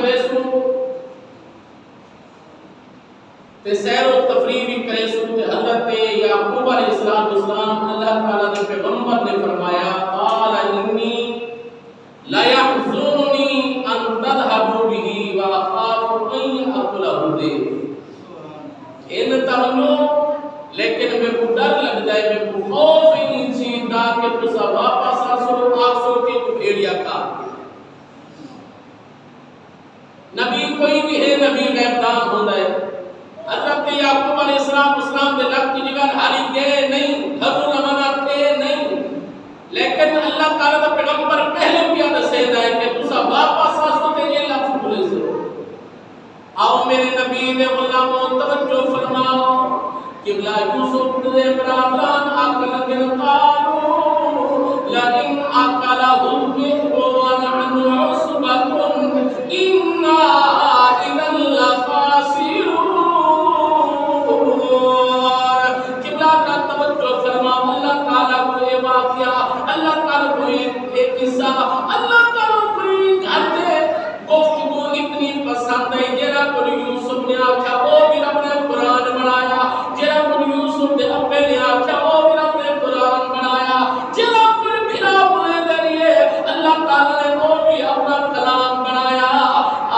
کرے سو تے سیر و تفریح بھی کرے سو تے حضرت یعقوب علیہ السلام اللہ تعالی کے پیغمبر نے فرمایا قال انی لا يحزنني ان تذهبوا به واخاف ان ياكله ان تمنو لیکن میں کو ڈر لگ جائے میں کو خوف ان چیز دا کہ تسا واپس آسو کے بھیڑیا کھا نبی کوئی بھی ہے نبی غیب دان ہوتا ہے حضرت یعقوب علیہ السلام دے لگ کی جگہ ہاری گئے نہیں گھروں روانہ تھے نہیں لیکن اللہ تعالیٰ کا پیغمبر پہلے بھی دسے ہے کہ تسا واپس آسو تے یہ لفظ بھولے سے آؤ میرے نبی نے غلاموں توجہ فرماؤ قبلہ یوسف نے برادران آکل لگن قالوا لئن آکلہ الذئب ونحن عصبة انا اذا لخاسرون قبلہ کا توجہ فرماؤ اللہ تعالیٰ کو یہ واقعہ اللہ تعالیٰ کو ایک قصہ اللہ تعالیٰ کو ایک گھر گفتگو اتنی پسند ہے جیرا کو یوسف نے آکھا وہ بھی رب نے قرآن بنایا جیرا کو یوسف نے اپنے نے آکھا وہ بھی رب نے قرآن بنایا جیرا کو بھیرا بلے دریے اللہ تعالیٰ نے وہ بھی اپنا کلام بنایا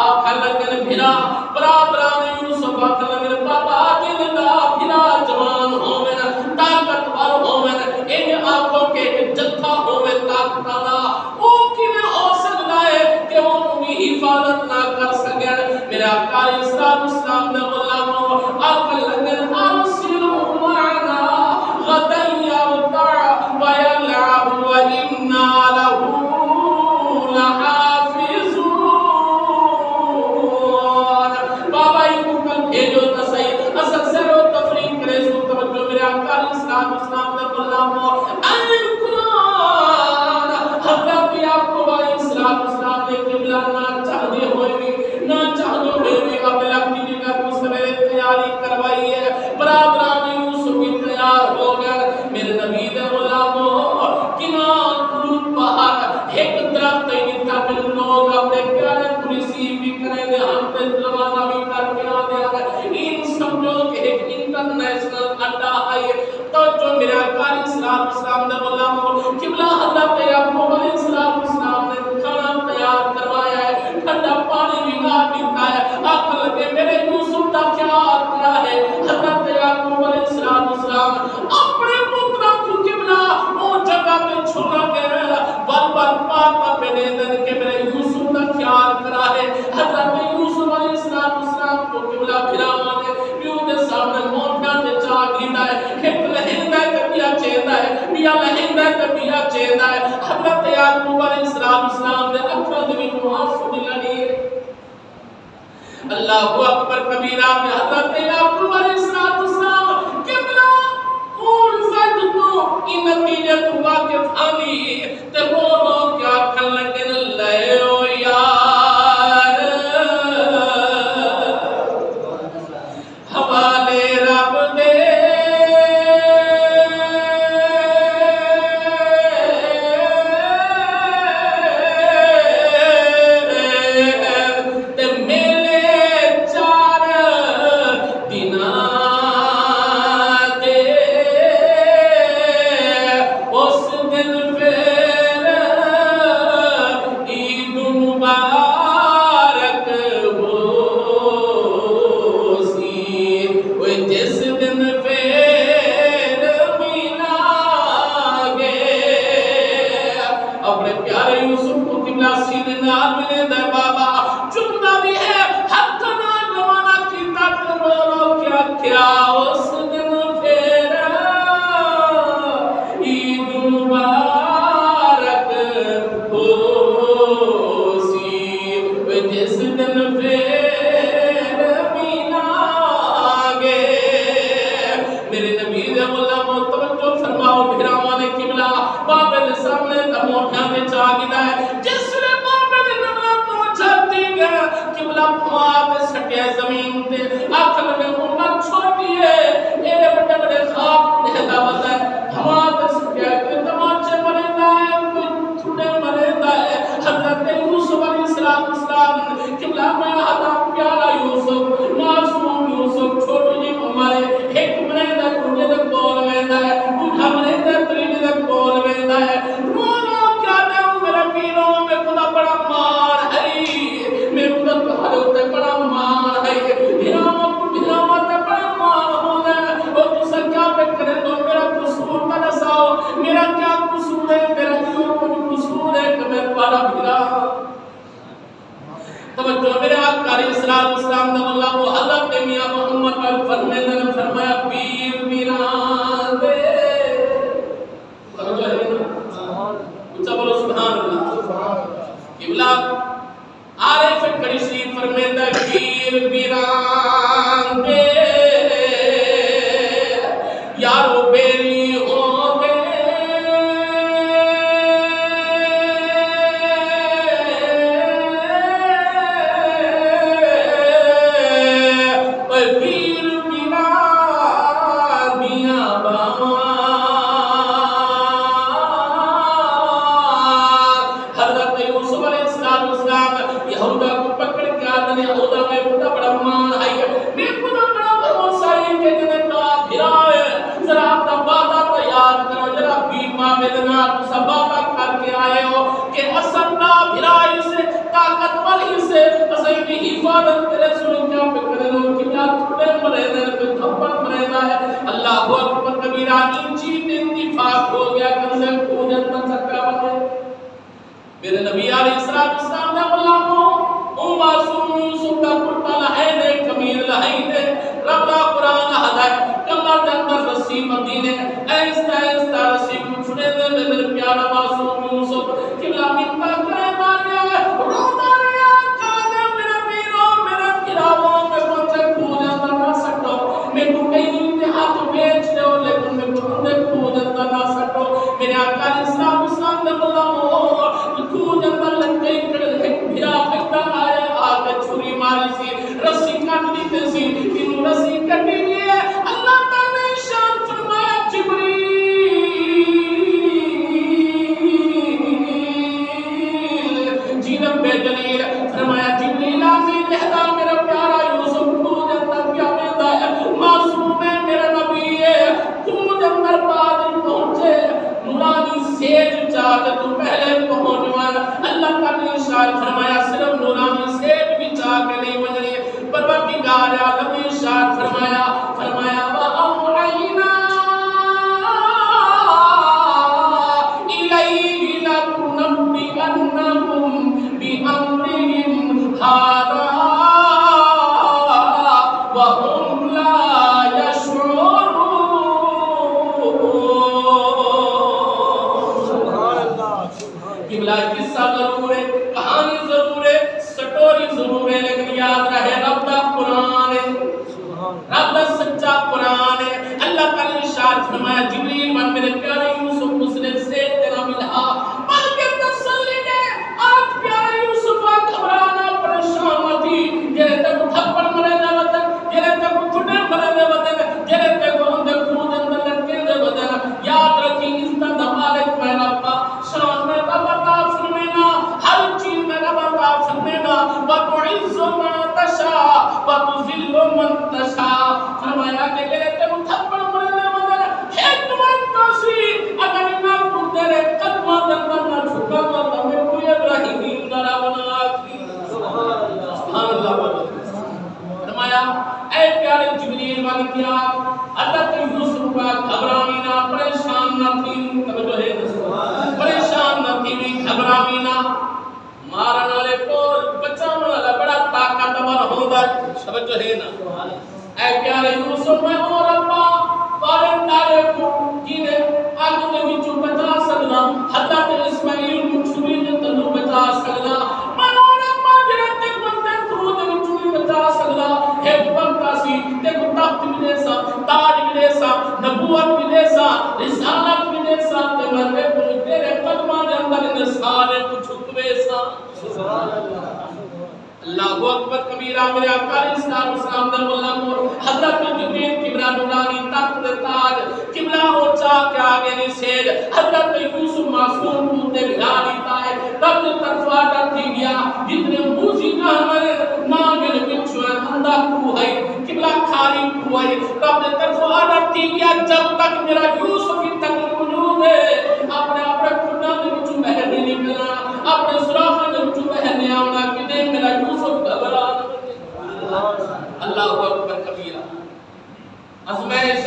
آکھا لگن بھیرا برادران یوسف آکھا لگن بابا جلدہ بھیرا جوان ہوئے طاقتور ہوئے ان آنکھوں کے جتھا ہوئے طاقتانا وہ کی میں ہو سکتا ہے کہ وہ حفاظت نہ کر سکے میرا آقا اسلام نے غلاموں آقا لگن ارسلوا معنا غدا یرتع ویلعب وإنا له لحافظون بابا یہ کل بھیجو تا صحیح اصل سے رو تفریق کرے سو توجہ میرے آقا اسلام نے غلاموں القرآن حضرت یعقوب علیہ السلام نے قبلہ نہ چاہتے ہوئے بھی اب لگتی جگہ کو سویرے تیاری کروائی ہے برادران یوسف بھی تیار ہو گئے میرے نبی دے غلاموں کنار قلوب پہاڑ ایک درخت ہے تاکہ لوگ اپنے پیارے کو ریسیو بھی کریں دے ہم تے روانہ بھی کر کے آنے آگے ان سمجھو کہ ایک انٹرنیشنل اڈا ہے تو جو میرے آقا اسلام دے غلاموں قبلہ حضرت یعقوب علیہ السلام نے کھانا تیار کروایا ہے ٹھنڈا پانی بھی نہ پیتا ہے آقا لگے میرے یوسف کا خیال کیا ہے حضرت یعقوب علیہ السلام اپنے پترا کو قبلہ وہ جگہ پہ چھوڑا گیا بل پاتا پہ دے دن کہ میرے یوسف کا خیال کرا ہے حضرت یوسف علیہ السلام کو قبلہ پھراوا نے پیو دے سامنے موٹا دے چاہ گھینا ہے ایک لہندہ ہے کبھیا چیندہ ہے بیا لہندہ ہے کبھیا چیندہ ہے حضرت یعقوب علیہ السلام نے اکھر دے بھی آنسو دلالی ہے اللہ اکبر کبیرہ میں حضرت یعقوب علیہ السلام قبلہ اور زد تو ان نتیجہ تو واقف آنی تے رو رو کیا کھل لگن لے او یار حوالے رب دے زمین تے آخر میں امت چھوٹی ہے اللہ میں ہدا پیارا یوسف معصوم یوسف چھوٹو جی ہمارے ایک منہ دا کجے دا کول ویندا ہے بوڑھا منہ دا تریج دا کول ویندا ہے رونا کیا دے میرا پیرو میں خدا بڑا مار ہے میں خدا تہاڈے تے بڑا مار ہے دھیراواں کو دھیراواں تے بڑا مار ہوندا ہے او تساں کیا پہ کرے تو میرا قصور نہ دساؤ میرا کیا قصور ہے میرا کیوں کوئی قصور ہے کہ میں بڑا بھیرا توجہ میرے آقا علیہ السلام نے اللہ وہ حضرت میاں محمد پر فرمایا نے فرمایا پیر پیران دے توجہ ہے نا اچھا بولو سبحان اللہ قبلہ عارف قریشی فرمایا پیر پیران دے یارو بیلی ہو دے اللہ اکبر کبیرہ انچی اتفاق ہو گیا کندے کو جنت سکا بنے میرے نبی علیہ السلام نے بولا او معصوم یوسف کا پٹا لہے دے کمیر لہے دے رب دا قرآن ہدایت کمر دے اندر رسی مدینے ایستا ایستا رسی کو چھڑے دے میرے پیارا معصوم یوسف قبلہ منتا کرے ماریا رونا ریا کانے میرا پیرو میرا پیراو میں پہنچے کھو جاتا نہ سکتا میں کو کئی انتہا تو بیچ دے ہو لیکن میں کو اندر کھو جاتا نہ سکتا میرے آقا علیہ السلام نے بولا کھو جاتا لگ گئی کڑے ایک بھیرا پیدا آئے آگے چھوری ماری سی رسی کٹنی تے سی انہوں رسی کٹی گئی ہے اللہ تعالیٰ نے شان فرمایا جبریل جیرم بے جلیل فرمایا جبریل آمین احدا میرا پیارا یوسف کھو جاتا کیا بیدا ہے معصوم ہے میرا نبی ہے کھو جاتا بادل پہنچے نورانی سیج چاہتے تو پہلے پہنچوانا اللہ تعالیٰ نے شان فرمایا صرف نورانی سیج بھی چاہ کے نہیں بجنی پروردگار عالم نے شان فرمایا وَأَوْحَيْنَا إِلَيْهِ لَتُنَبِّئَنَّهُم بِأَمْرِهِمْ هَذَا وَهُمْ لَا يَشْعُرُونَ قبلہ قصہ ضرور ہے کہانی ضرور ہے سٹوری ضرور ہے لیکن یاد رہے رب دا قرآن ہے رب دا سچا قرآن ہے اللہ تعالی نے ارشاد فرمایا جبریل من میرے پیارے یوسف کو سے تیرا ملا بلکہ تسلی دے آج پیارے یوسف گھبرانا پریشان نہ تھی جرے تک تھپڑ مرے دے وطن جرے تک تھٹے مرے دے وطن جرے تک اندے خون اندر لٹکے دے وطن یاد رکھی اس طرح دمالک میں ربا شان میں ربا فرمینا ہر چیز میں ربا فرمینا وَتُعِزُّ مَن تَشَاءُ وَتُذِلُّ مَن تَشَاءُ فرمایا کہ جرے تک تھپڑ مرے دے وطن حکمت تسی اگر نہ تیرے قدمہ دندر نہ جھکا تو تمہیں کوئی ابراہیم درہ بنا تھی سبحان اللہ فرمایا اے پیارے جبریل والی کیا حضرت یوسف کا گھبرانی نہ پریشان نہ تھی توجہ ہے پریشان نہ تھی گھبرانی نہ مارن والے کو بچانے والا بڑا طاقتور ہوتا ہے توجہ ہے نا اے پیارے یوسف میں اور ربا بارن دارے کو جنہیں آگے میں وچوں بچا سکنا حضرت اسماعیل کو چھری نے تنو بچا سکنا میں اور ربا جنہیں تک بندے تھرو دے وچوں بچا سکنا ہے بنتا سی تے کو تخت ملے سا تاج ملے سا نبوت ملے سا رسالت ملے سا تے میں کو تیرے قدماں دے اندر ان سارے کو چھکوے سا سبحان اللہ اللہ اکبر کبیرہ میرے آقا علیہ السلام نے بولا کو حضرت جبریل قبلہ نورانی تخت تاج قبلہ ہو چاہ کے آگے نہیں سیج حضرت یوسف معصوم کو تے بھلا دیتا ہے رب نے ترفا کر دی گیا جتنے موسی کا ہمارے میرا یوسف ہی تک موجود ہے اپنے آپ رکھنا دے وچوں باہر نہیں نکلنا اپنے سراخ دے وچوں باہر نہیں آنا کہ میرا یوسف گھبرا اللہ اکبر کبیرہ آزمائش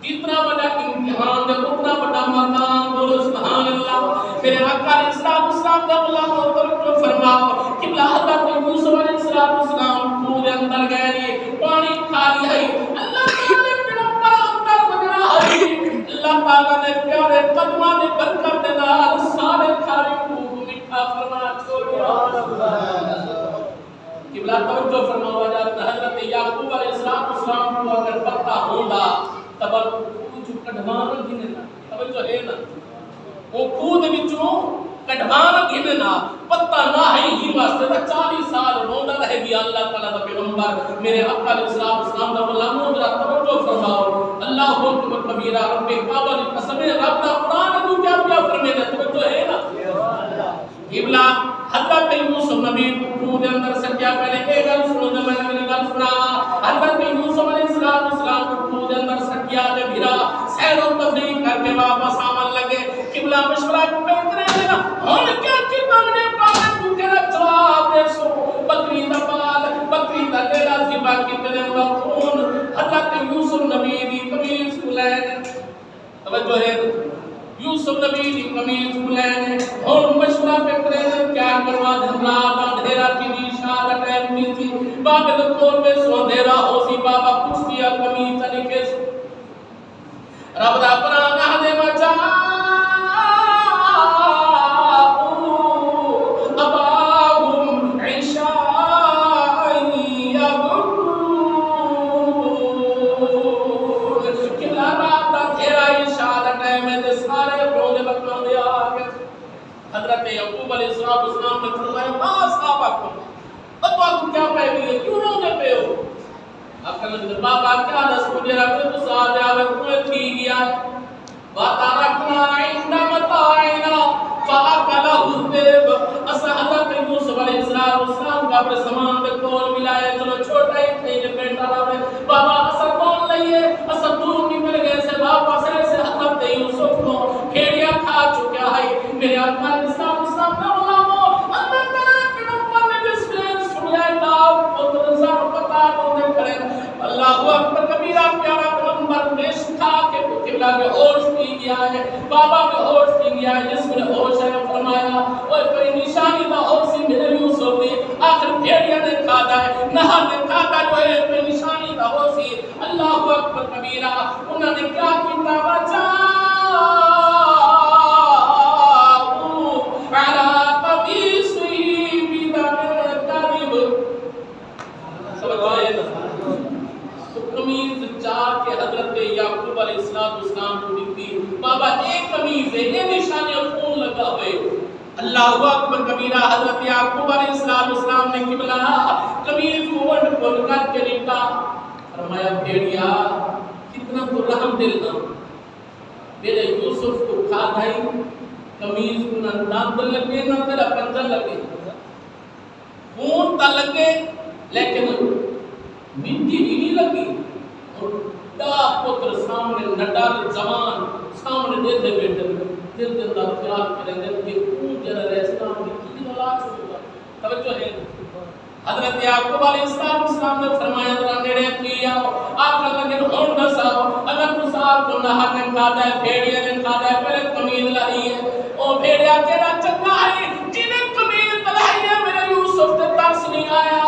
جتنا بڑا امتحان ہے اتنا بڑا مقام بولو سبحان اللہ میرے آقا علیہ السلام کا غلام توجہ فرماؤ قبلہ حضرت یوسف علیہ السلام خود اندر گئے پانی کھا لیا اللہ تعالی پیغمبر اندر وجنا ہے اللہ تعالی نے پیارے قدماں دے برکت دے نال سارے کھارے کو میٹھا فرما چھوڑیا قبلہ توجہ فرماؤ حضرت یعقوب علیہ السلام کو اگر پتہ ہوندا تب جو کڈھوان گھننا توجہ ہے نا وہ خود وچوں کڈھوان گھننا پتہ نہ ہے ہی واسطے 40 سال روندا رہ گیا اللہ تعالی دا پیغمبر میرے آقا علیہ السلام دا غلام ذرا توجہ فرماؤ اللہ اکبر کبیرہ رب کعبہ کی قسم رب دا قرآن تو کیا کیا فرمائے گا توجہ ہے نا قبلہ حضرت یوسف نبی کو خود اندر سکیا پہلے ایک گل سنو دے میں میری گل سنا حضرت یوسف علیہ السلام کو خود اندر سکیا دے بھرا سیر و تفریح کر کے واپس آمن لگے قبلہ مشورہ پہ کرے دینا ہن کیا کہ نے پاک تو تیرا جواب دے سو بکری دا بال بکری دا ڈیرا ذبح کیتے دا خون حضرت یوسف نبی دی قمیص کو لین توجہ ہے یوسف نبی دی قمیص کو لین اور مشورہ پہ کرے کیا کروا دن رات اندھیرا کی نشان کا ٹائم نہیں تھی بابل کور میں سو اندھیرا ہو سی بابا کچھ دیا قمیص نکے رب دا پرانا دے بچا حضرت یعقوب علیہ السلام نے فرمایا ما صاحبکم اب آپ کیا پہ گئے کیوں رو دے پہ ہو آپ کہنے لگے بابا کیا دس مجھے رکھے تو ساتھ آوے کوئی تھی گیا وَتَرَكْنَا عِنْدَ مَتَاعِنَا فَأَكَلَهُ الذِّئْبُ اسا حضرت یوسف علیہ السلام کا اپنے سامان میں کول ملایا چلو چھوٹا ہی تھے جب بیٹا رہے بابا اسا کون لئیے اسا دور نکل گئے سے واپس سے حضرت یوسف کو کھیڑیا کھا چکا ہے میرے آقا علیہ السلام کا غلامو اللہ تعالی کے نمبر نے جس نے سنیا نام پتر زار پتا ہونے کرے اللہ اکبر کبیرہ پیارا پیغمبر نے سکھا کے قبلہ میں ہوش پی گیا ہے بابا میں ہوش پی گیا ہے جس میں ہوش ہے فرمایا اوے کوئی نشانی نہ ہو سی میرے یوسف نے آخر بھیڑیا نے کھادا ہے نہر نے کھادا جو ہے کوئی نشانی نہ ہو سی اللہ اکبر کبیرہ انہوں نے کیا کیتا بچا یعقوب علیہ السلام کو دیکھتی بابا ایک قمیض ہے یہ نشانے خون لگا ہوئے اللہ اکبر کبیرہ حضرت یعقوب علیہ السلام نے قبلہ قمیض کو ونڈ کھول کر کے لکھا فرمایا بھیڑیا کتنا تو رحم دل نہ میرے یوسف کو کھا دائی قمیض کو نہ دانت لگے نہ تیرا پنجہ لگے خون تا لگے لیکن مٹی بھی نہیں لگی اور دا پتر سامنے نڈال زمان سامنے دے دے بیٹھے دل دل دا خیال کریں گے کہ کون جرہ رہستان میں کی نلاچ ہوگا توجہ ہے حضرت یعقوب علیہ السلام نے فرمایا ذرا نیڑے کیا آقا لگے ہون بساؤ اگر تو صاحب کو نہر نے کھادا ہے بھیڑیا نے کھادا ہے پہلے قمیض لائی ہے او بھیڑیا کہنا چنگا ہے جنہیں قمیض لائی ہے میرے یوسف تے ترس نہیں آیا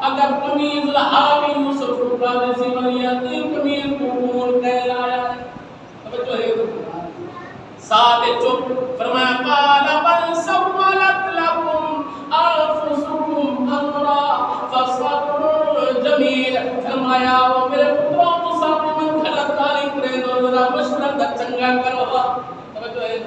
اگر قمیض لہا کے یوسف کو کھانے سے مریا تین قمیض کو خون کہہ لایا ہے توجہ ہے ساتھ چپ فرمایا قال بل سولت لكم انفسكم امرا فصبر جمیل فرمایا وہ میرے پتروں تو سامنے من خلقاری کرے دو ذرا مشورہ دا چنگا کرو توجہ ہے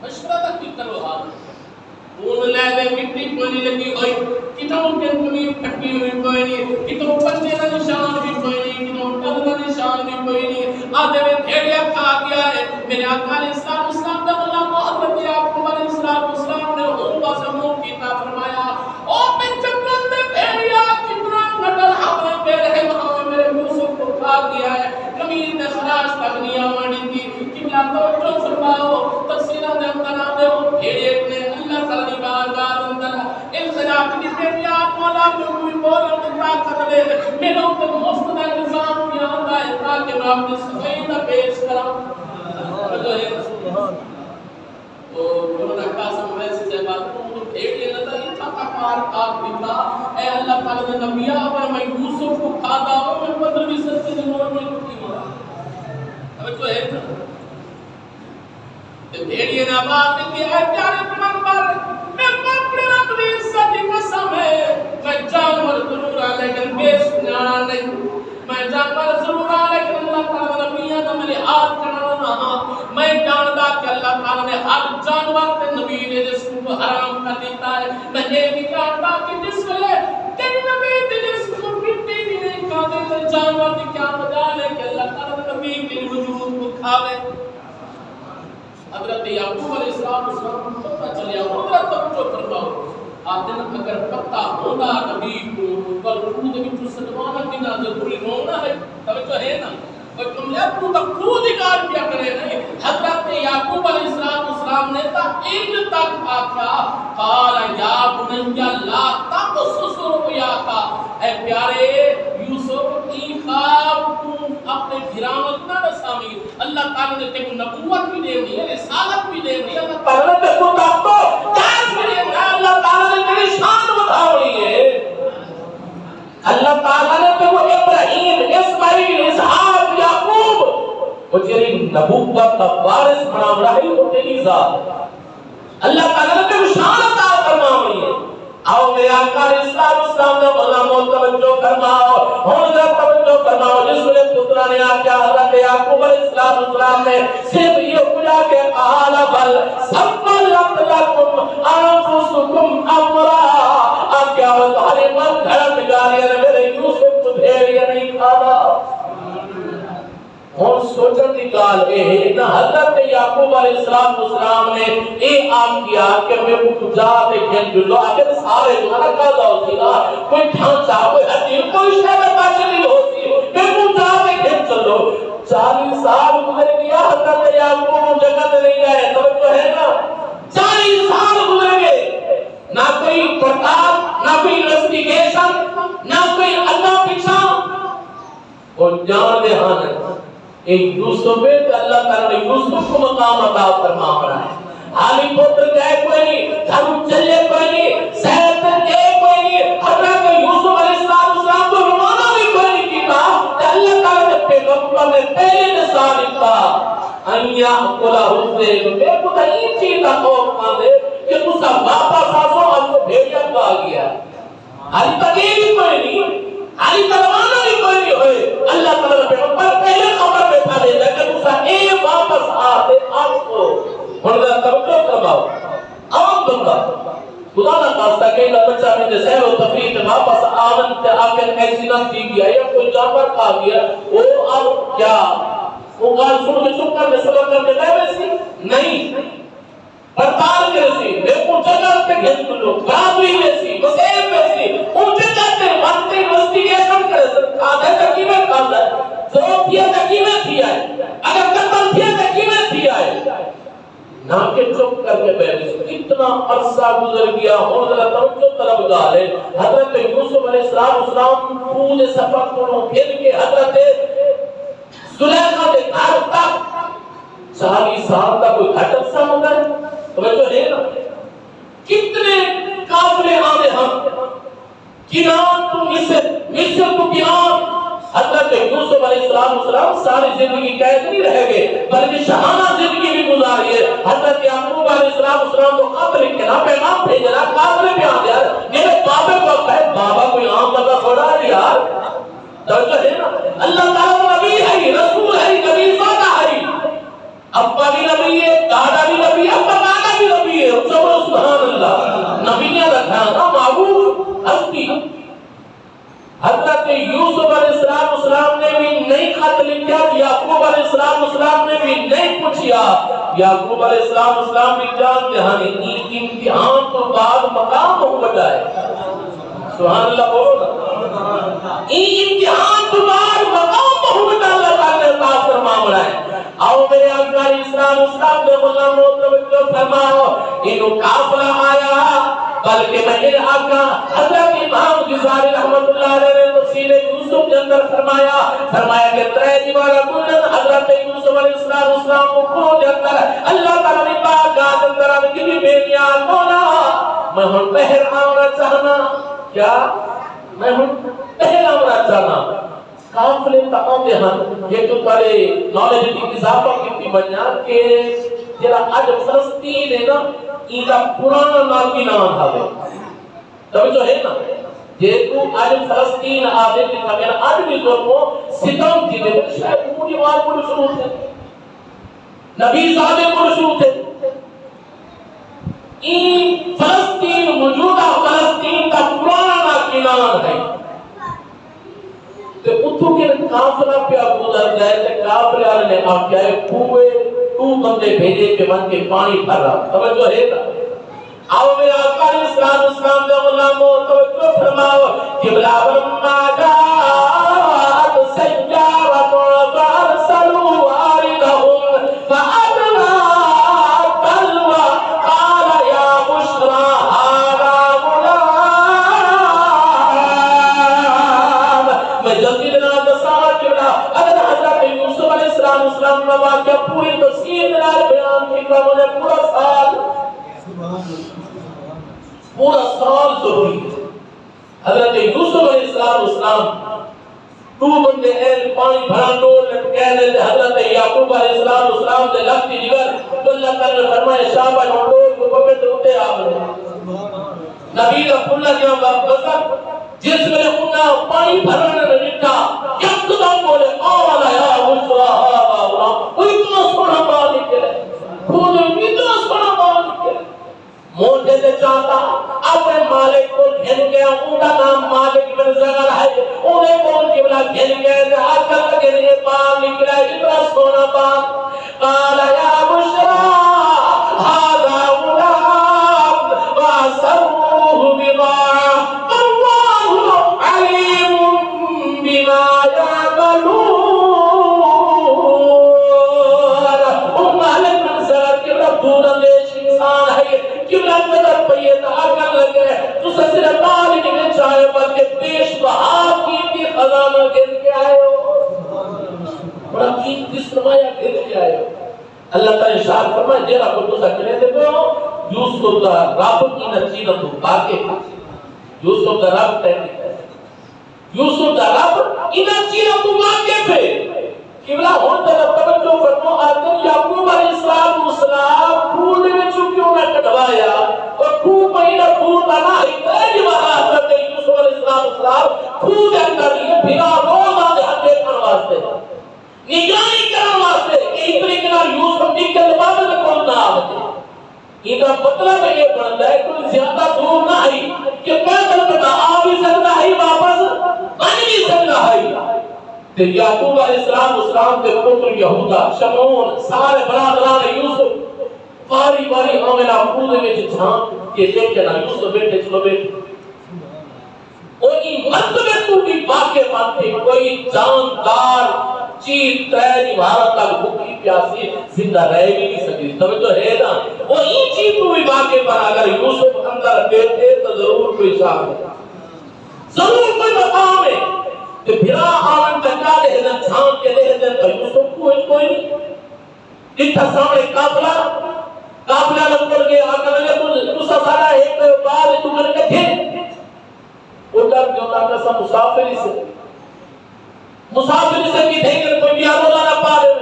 مشورہ دا کی کرو خون لے دے مٹی کوئی نہیں لگی ہوئی کتوں کے قمیض پھٹی ہوئی کوئی نہیں کتوں پنجے کا نشان بھی کوئی نہیں کتوں ٹل کا نشان بھی کوئی نہیں آدھے میں بھیڑیا کھا گیا ہے میرے آقا علیہ السلام کا غلام حضرت یعقوب علیہ السلام نے اوپا سے منہ کیتا فرمایا او میں جنگل میں بھیڑیا کتنا نڈل حملے پہ رہے وہاں میرے یوسف کو کھا گیا ہے قمیض نے خلاص تک نہیں آوان جناب نے صفائی نہ پیش کرا جو ہے اور رکھا سمجھے سے بات کو بھیڑ نہ تھا یہ تھا کار آپ بتا اے اللہ تعالی نے نبیہ پر میں یوسف کو کھادا اور میں 15 سال کے عمر میں کی مارا اب جو ہے بھیڑیے نہ بات کہ اے پیارے پیغمبر میں اپنے رب کی عزت کی قسم ہے میں جانور ضرور آ لیکن بے سنانا نہیں میں جانور ضرور آ لیکن اللہ تعالی نبیہ نے میرے ہاتھ کرنا نہ میں جاندا کہ اللہ تعالی نے ہر جانور تے نبی نے جس کو حرام کر دیتا ہے میں یہ بھی جاندا کہ جس ویلے کئی نبی تے جس کو مٹی بھی نہیں کھاتے تے جانور کی کیا مجال ہے کہ اللہ تعالی نبی کے وجود کو کھاوے حضرت یعقوب علیہ السلام کو پتہ چلیا حضرت توجہ فرماؤ آدن اگر پتہ ہونا نبی کو پر خود وچ سلمان کی نہ ضروری ہونا ہے توجہ ہے نا اور تم یہ تو خود اقرار کیا کرے نہیں حضرت یعقوب علیہ السلام نے تا ایک تک آکھا قال یا بنی لا تقصص رؤیاک اے پیارے یوسف کی خواب کو اپنے گھرامت نہ رسامی اللہ تعالی نے تے کو نبوت بھی دے دی رسالت بھی دے دی اللہ تعالی نے تے کو طاقت جان بھی دے دی اللہ تعالی نے تیری شان بتائی ہے اللہ تعالی نے تے کو ابراہیم اسماعیل اسحاق یعقوب وہ تیری نبوت کا وارث بنا رہا ہے وہ تیری ذات اللہ تعالی نے تے کو شان عطا فرمائی ہے آؤ میرے آقا اسلام نے علماء توجہ فرماؤ حضرت توجہ فرماؤ جس نے پترا نے آکیا حضرت یعقوب علیہ السلام نے صرف یہ کہا کہ قال بل سبلت لكم انفسكم امرا آکیا وہ تمہارے من گھر بگاڑی نے میرے یوسف کو بھیڑیا نہیں کھانا اور سوچن کی گال ہے نہ حضرت یعقوب علیہ السلام نے اے آم کیا کہ میں کو جا تے کھن جو اگر سارے تمہارا کا ہوتی نا کوئی ڈھانچہ کوئی حدیث کوئی شے میں بچ نہیں ہوتی میں کو جا تے کھن چلو 40 سال گزر گیا حضرت یعقوب جگہ تے نہیں گئے توجہ ہے نا 40 سال گزر گئے نہ کوئی پڑتال نہ کوئی انویسٹیگیشن نہ کوئی اللہ پیچھا اور جان دے ہاں ایک یوسف ہے کہ اللہ تعالی نے یوسف کو مقام عطا فرما رہا ہے حالی پتر گئے کوئی نہیں دھرم چلے کوئی نہیں سہت گئے کوئی نہیں حضرت یوسف علیہ السلام کو روانہ بھی کوئی نہیں کیتا کہ اللہ تعالی نے پیغمبر نے پہلے نشان دیا انیا قلا حسے میں کو تو یہ چیز کا خوف ماندے کہ تسا واپس آسو آپ کو بھیڑیا کو آ گیا حالی تک بھی کوئی نہیں حالی تروانہ بھی کوئی نہیں ہوئے اللہ تعالی نے پیغمبر پہلے خبر بیٹھا دے لیکن اسا اے واپس آتے آپ کو بڑا توجہ کرواؤ عام بندہ خدا نہ خواستہ کہ ایک بچہ میں نے سیر و تفریح میں واپس آمن تے آکر ایکسیڈنٹ کی گیا یا کوئی جانور کھا گیا وہ اب کیا وہ گال سن کے چپ کر کے صبر کر کے گئے ویسی نہیں پڑتال کے رسی میں کو جگہ پہ گھن لو برادری ویسی مسیب ویسی اونچے جاتے وقت انویسٹیگیشن کرے سر آدھے تکی میں کھانا ہے ضرورت تھی تکی میں تھی آئے اگر قتل تھی تکی میں تھی آئے نہ کہ چپ کر کے بیٹھے اتنا عرصہ گزر گیا حضرت توجہ طلب گالے حضرت یوسف علیہ السلام پورے سفر کو پھر کے حضرت زلیخا کے گھر تک 40 سال تک کوئی گھٹک سا ہوتا ہے توجہ ہے نا کتنے قافلے آنے ہم کنان تو مصر تو کنان حضرت یوسف علیہ السلام ساری زندگی قید نہیں رہ گئے بلکہ شہانہ زندگی بھی گزاری ہے حضرت یعقوب علیہ السلام کو خط لکھ کے نہ پیغام بھیجنا قافلے میں آ گیا میرے بابے کو کہے بابا کوئی عام بندہ تھوڑا ہے یار توجہ ہے نا اللہ تعالی نبی ہے رسول ہے نبی زیادہ ہے ابا بھی نبی ہے دادا بھی نبی ہے ابا دادا بھی نبی ہے سبحان اللہ نبیاں رکھا نا معبود ہستی حضرت یوسف علیہ السلام نے بھی نہیں خط لکھا یعقوب علیہ السلام نے بھی نہیں پوچھا یعقوب علیہ السلام بھی جانتے ہیں امتحان تو بعد مقام ہو جائے سبحان اللہ بولو امتحان تو بعد مقام ہو جائے اللہ تعالی نے عطا فرمایا ہے آؤ میرے آقا اسلام نے مولا محترم فرماؤ انہوں قافلہ آیا بلکہ میرے آقا حضرت امام غزالی رحمت اللہ علیہ نے تفسیر یوسف کے اندر فرمایا کہ ترے دیوارہ کلن حضرت یوسف علیہ السلام کو کھو کے اندر اللہ تعالیٰ نے باغات اندر اب کی بھی بیلیان مولا میں ہوں پہر آمنا چاہنا کیا میں ہوں پہر آمنا چاہنا کافلے تمام دہاں یہ تو تارے نالج کی اضافہ کی بنیا کہ جیلا آج فلسطین ہے نا ایدہ پرانا ناکی نام تھا دے تبھی جو ہے نا یہ تو آج فلسطین آدھے لکھا گیا آج بھی ظلموں ستم تھی دے شاید پوری وار کو شروع تھے نبی زادے کو شروع تھے این فلسطین موجودہ فلسطین کا پرانا ناکی نام ہے تو اتھو کے کافرہ پہ گزر گئے تھے کافرہ نے آپ کیا ہے پوئے تو بندے بھیجے کہ من کے پانی بھر رہا توجہ ہے نا آؤ میرے آقا اسلام دے غلاموں توجہ فرماؤ قبلہ برما جات سجارت فارسلوا واردهم فأدنا بلوى قال یا بشرى هذا غلام میں جلدی دینا دسانا قبلہ اگر حضرت یوسف علیہ السلام کا واقعہ پوری تفصیل دلال بیان کی کہ انہوں نے پورا سال ضروری ہے حضرت یوسف علیہ السلام تو بندے اہل پانی بھرا ڈول کہنے تھے حضرت یعقوب علیہ السلام نے لگتی جگر تو اللہ تعالیٰ نے فرمائے شابہ ڈول کو پکڑتے ہوتے آمدے نبی کا پھلہ کیا بزر جس میں انہا پانی بھرنے میں نکتا یک قدم بولے آوالا یا بشرا آوالا وہ اتنا سونا بات نکلے خود اتنا سونا بات نکلے موٹے سے چاہتا اپنے مالک کو گھن گیا ان کا نام مالک بن زغر ہے انہیں کون قبلہ گھن گیا کہ آجل کا گھنے پار نکلا اتنا سونا بات قال یا بشرا هذا غلام واسروه بضاعة والله عليم بما يعملون مالک بن زغر قبلہ دورا لیش انسان ہے قبلہ نظر پیدا آکر لگے تو سسر مالک نے چاہے بلکہ پیش بہا کی خزانہ گر کے آئے ہو بڑا قیمتی سرمایہ گر کے آئے ہو اللہ تعالی ارشاد فرمائے جیرا کو تو سکنے دے گو یوسف دا رب کی نچینہ تو باقی یوسف دا رب تحقیق ہے یوسف دا رب کی نچینہ تو باقی پہ قبلہ ہون طرف توجہ فرمو آدم یعقوب علیہ السلام پھول میں چکیوں نے کٹوایا اور پھول مہینہ پھول بنا ہی تیجی وہاں حضرت یوسف علیہ السلام پھول اندر یہ بھیرا روز آدھے ہم دیکھن واسطے نگرانی کرن واسطے ایک طریقہ یوسف نکل بعد میں کون نہ آتے ان کا مطلب یہ بنتا ہے کوئی زیادہ دور نہ آئی کہ پیدل بنا آ بھی سکتا ہے واپس بن بھی سکتا ہے تو یعقوب علیہ السلام کے پتر یہودا شمعون سارے برادران یوسف باری باری آمنا پودے میں جھانک کے دیکھنا یوسف بیٹے چلو بیٹے اور این مرتبہ تو بھی باقی مانتے کوئی جاندار چیز تیری بھارت تک بھوکی پیاسی زندہ رہ بھی نہیں سکتی تمہیں تو ہے نا اور این چیز تو بھی باقی پر اگر یوسف اندر بیٹھے تو ضرور کوئی شاہ ہے ضرور کوئی مقام ہے کہ بھرا آمن تکا لے دن چھانک کے لے دن تو یوسف کوئی نہیں اتھا سامنے قافلہ لگل کے آقا لگے تو سارا ایک بعد تو کر کے تھے اٹھر جو اللہ کا مسافری سے کی تھے کہ کوئی بیارو نہ پا رہے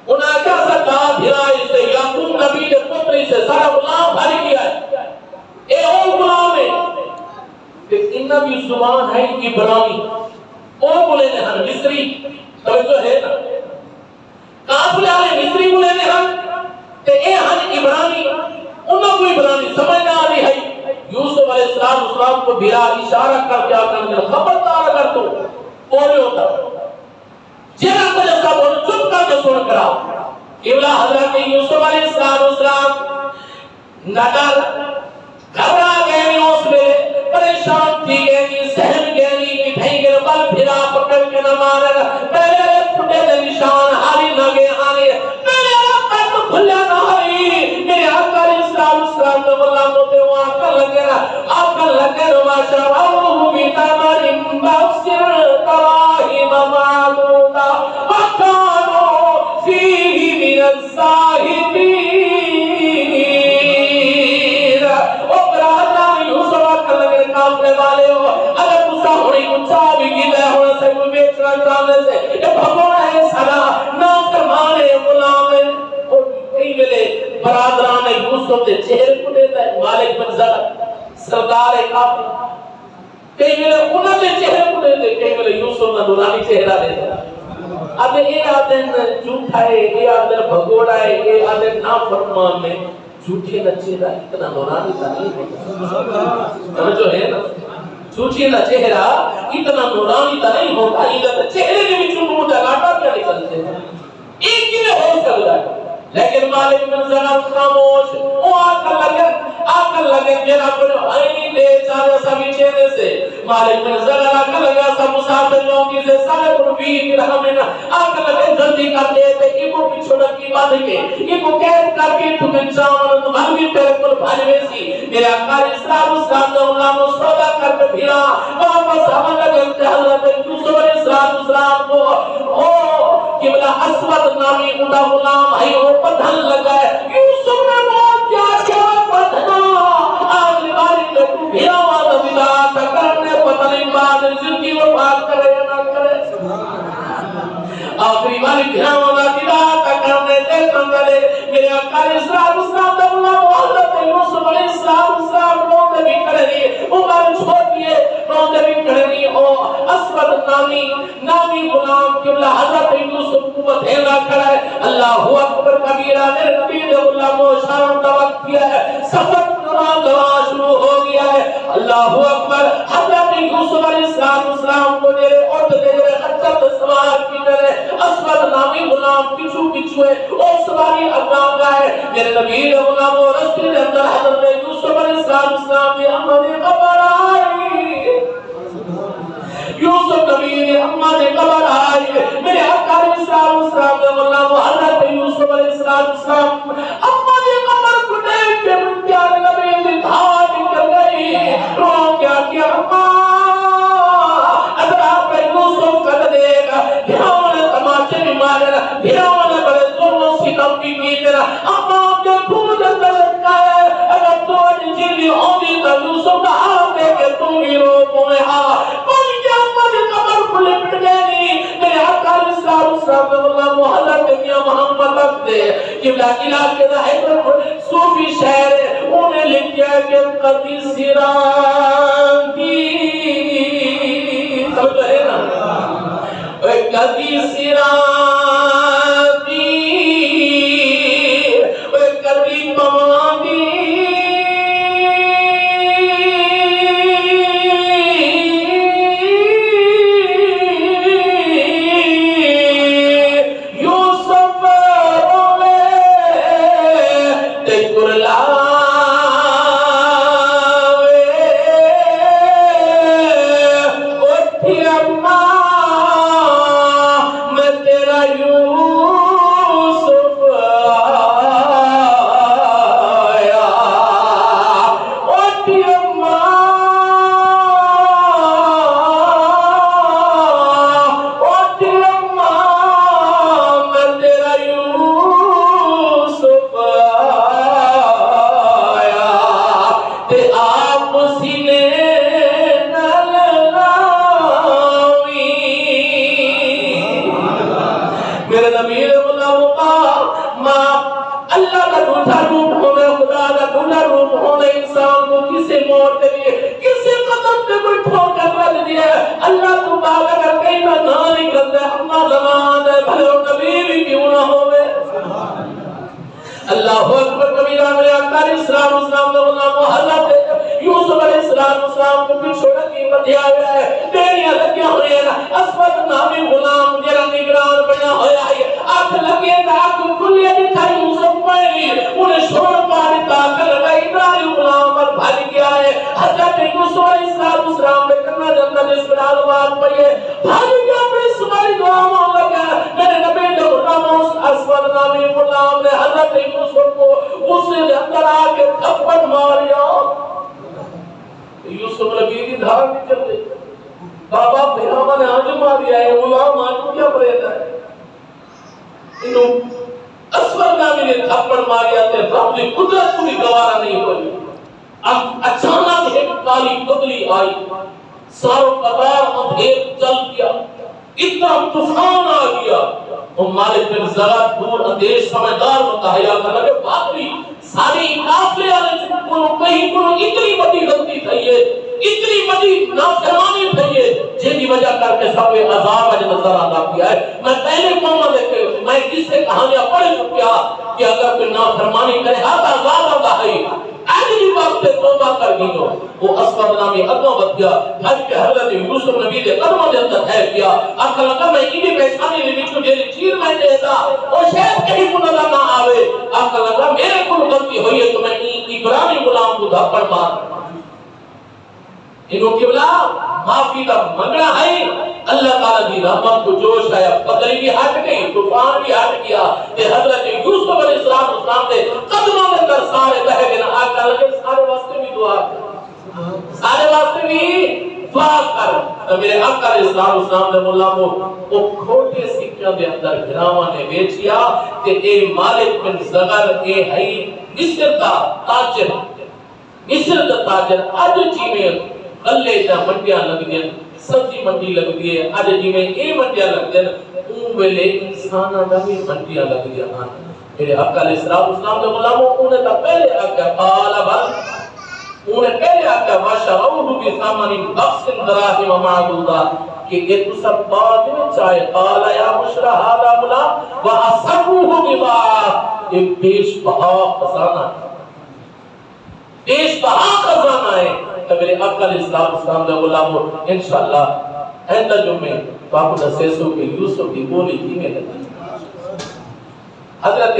انہاں کیا سکتا بھرائی سے یعقوب نبی کے پتری سے سارا غلام بھاری کیا ہے اے او غلام ہے کہ انہا بھی زبان ہے عبرانی او بولے نے ہم مصری توجہ ہے نا قافلے والے مصری بولے نے ہم کہ اے ہم عبرانی انہا کوئی عبرانی سمجھ نہ آ رہی ہے یوسف علیہ السلام کو بھیرا اشارہ کر کے آکر نے خبردار اگر تو بولے ہوتا جیرا کو جب کا بولے چپ کر کے سن کرا قبلہ حضرت یوسف علیہ السلام نگر گھبرا گئے اس میں پریشان تھی گئے سہن گئے کہ بھائی گئے بل پھرا پکڑ کے نہ مارے پہلے پھٹے دے نشان ہاری لگے آنے پہلے پت کھلیا نہ ہوئی میرے آقا علیہ السلام نے اللہ موتے وہاں کر لگے آکھن لگے وَشَرَوْهُ بِثَمَنٍ بَخْسٍ دَرَاهِمَ مَعْدُودَةٍ وَكَانُوا فِيهِ مِنَ الزَّاهِدِينَ۔ او برادران یوسف آکھن لگے کافلے والے ہو اگر تسا ہوئی اچھا بھی گلے ہونے سے کوئی بیچنا چاہنے سے یہ بھگونا ہے سارا نا فرمانے غلام ہے۔ اور کئی ملے برادران یوسف دے چہرے کو دیتا ہے مالک بن زرع سردار کافی کئی ملے انہوں نے چہرے کو دیتے کئی ملے یوسف نے نورانی چہرہ دیتا ہے۔ اب یہ آدن جھوٹا ہے یہ آدن بھگوڑا ہے یہ آدن نافرمان ہے جھوٹے نہ چہرہ اتنا نورانی تھا نہیں ہوتا جو ہے نا جھوٹے نہ چہرہ اتنا نورانی تھا نہیں ہوتا یہ چہرے کے بھی چونکہ مجھے لاٹا کیا نکلتے ہیں ایک ہی میں ہو سکتا ہے لیکن مالک بن زرع خاموش وہ آکر لگے میرا پر آئینی دے چاہے سبھی چہرے سے مالک بن زرع آکر لگا سب مسافر لوگی سے سارے پر بید رحمین آکر لگے جلدی کر دیتے ایکو پچھوڑا کی بات کے ایکو قید کر کے تمہیں چاہاں تمہر بھی پیرے پر بھاجوے سی میرے اکار اسلام اسلام نے اللہ مصطفیٰ کر کے پھرا واپس ہمیں لگتے حضرت یوسف علیہ السلام کو قبلہ اسود نامی اندہ غلام ہے وہ پدھن لگا ہے یوسف نے موت کیا پدھنا آگلی باری میں بھیرا والا بدات کرنے پتہ نہیں بعد زندگی وفات کرے یا نہ کرے آخری باری بھیرا والا بدات کرنے دے کنگلے میرے اکار اسلام دے اللہ محمد یوسف علیہ السلام روندے بھی کھڑے نہیں عمر چھوڑ دیے روندے بھی کھڑے نہیں اسود نامی غلام قبلہ حضرت یوسف کو بھیلا کھڑا ہے اللہ اکبر کبیرہ میرے نبی نے اللہ موشان توقع کیا ہے سفر نماز دعا شروع ہو گیا ہے اللہ اکبر حضرت یوسف علیہ السلام کو میرے اٹھ دے رہے حضرت سوار کی میرے اسود نامی غلام پچھو ہے اور سواری اقام کا ہے میرے نبی نے غلام و رسول نے اندر حضرت یوسف علیہ السلام نے احمد قبر آئی یوسف نبی نے احمد قبر آئی میرے اکار اسلام نے واللہ حضرت یوسف علیہ السلام احمد قبر کو دیکھ کے من پیار نبی نے دھار نکل گئی رو کیا اگر آپ یوسف کر دے گا بھیاؤں نے تماچے بھی مارے گا بھیاؤں نے بڑے ظلموں سکم بھی کی تیرا اما آپ نے خود اندر لٹکا ہے اگر تو جیلی ہوندی تو یوسف کا ہاتھ دے کے تم ہی رو پوئے بن کے اما نے قبر کو لپٹ گئی میرے اکار اسلام نے واللہ محلت دنیا محمد رکھ دے قبلہ علاقے دا حکر صوفی شہر انہیں لکھیا کہ قدی سیران سمجھ ہے نا کبھی سراتی کبھی پوانی یوسف روے تے کرلاوے اٹھی اماں یوسف آیا اٹھی اماں میں تیرا یوسف آیا تے آپ سینے میرے نبی نے بولا ماں اللہ کا دوسرا روپ ہونے خدا کا دوسرا روپ ہونے انسان کو کسی موڑ کے لیے کسی قدم پہ کوئی ٹھوکر رکھ دیا اللہ تو بات اگر کہیں نہ نکل دے ہمنا زمان ہے بھلے وہ نبی بھی کیوں نہ ہوئے اللہ اکبر کبیرہ میرے اکار اسلام نے بولا حضرت یوسف علیہ السلام کو پچھوڑا کی بدھیا گیا ہے دیریاں لگیا ہوئے ہیں اسود نامی غلام جرا نگران بنا ہویا ہے آنکھ لگے تھا آنکھ کھلے نہیں تھا یوسف پہلی انہیں شوڑ پاری تاکر لگائی ابراہیم غلام پر بھاگ گیا ہے حضرت یوسف علیہ السلام نے کرنا جنتا جس پر آلوات پڑھئے بھاگ گیا پر اسمائی دعا ماں لگا میرے نبی نے غلام اسود نامی غلام نے حضرت یوسف کو اس نے اندر آکے تھپڑ ماریا یوسف نبی کی دھار نہیں چل رہی. بابا بھیراما نے آج ماریا ہے, غلام آج کیا پریدا ہے. انہوں اسود نامی نے تھپڑ ماریا تے رب دی قدرت کو بھی گوارا نہیں ہوئی. اب اچانک ایک کالی بدلی آئی, ساروں قطار اندھیر چل گیا, اتنا طوفان آ گیا. اور مالک بن زرع دور اندیش سمجھدار متحیہ کرنے لگے, باقی ساری قافلے والے کہیں کو اتنی بڑی غلطی تھی ہے, اتنی بڑی نافرمانی تھی ہے, جن کی وجہ کر کے سب عذاب اج نظر آتا کیا ہے. میں پہلے قوم دیکھے, میں کس سے کہانیاں پڑھ چکیا کہ اگر کوئی نافرمانی کرے ہاتھ عذاب آتا ہے. اگلی بات پہ توبہ کر گئی ہو, وہ اسود نامی اگوں بچ گیا, بھج کے حضرت یوسف نبی کے قدموں کے اندر ہے کیا. آخر لگا میں انہی پریشانی نے وچوں جیڑی چیز میں دیتا اور شاید کہیں کو نظر نہ آوے. آخر لگا میرے کو غلطی ہوئی ہے تو میں ابراہیم غلام کو دھپڑ مار. انہوں قبلہ معافی کا منگنا ہے. اللہ تعالی کی رحمت کو جوش آیا, بدلی بھی ہٹ گئی, طوفان بھی ہٹ گیا. کہ حضرت یوسف علیہ السلام کے قدموں کے اندر سارے بہ گئے. آقا لگے سارے واسطے بھی دعا کر, سارے واسطے بھی دعا کر. میرے آقا علیہ السلام نے مولا کو وہ کھوٹے سکوں کے اندر گھراواں نے بیچیا کہ اے مالک بن زغر اے ہے مصر دا تاجر, مصر دا تاجر. اج جی میں گلے دا منڈیاں لگ گئے, سبزی منڈی لگ گئی ہے, اج جی میں اے منڈیاں لگ گئے, اون ویلے انساناں دا بھی منڈیاں لگ گئی ہیں. میرے آقا علیہ السلام نے غلاموں انہیں تا پہلے آقا قال بل, انہیں پہلے آقا واشروہ بثمن بخس دراہم معدودہ کہ یہ تو سب بعد میں چاہے. قال یا بشرا ھذا غلام واسروہ بضاعہ, یہ پیش بہا خزانہ ہے, پیش بہا خزانہ ہے. کہ میرے آقا علیہ السلام نے غلاموں انشاءاللہ آئندہ جمعے تو آپ کو دسے سو کہ یوسف کی بولی کی میں لگی. حضرت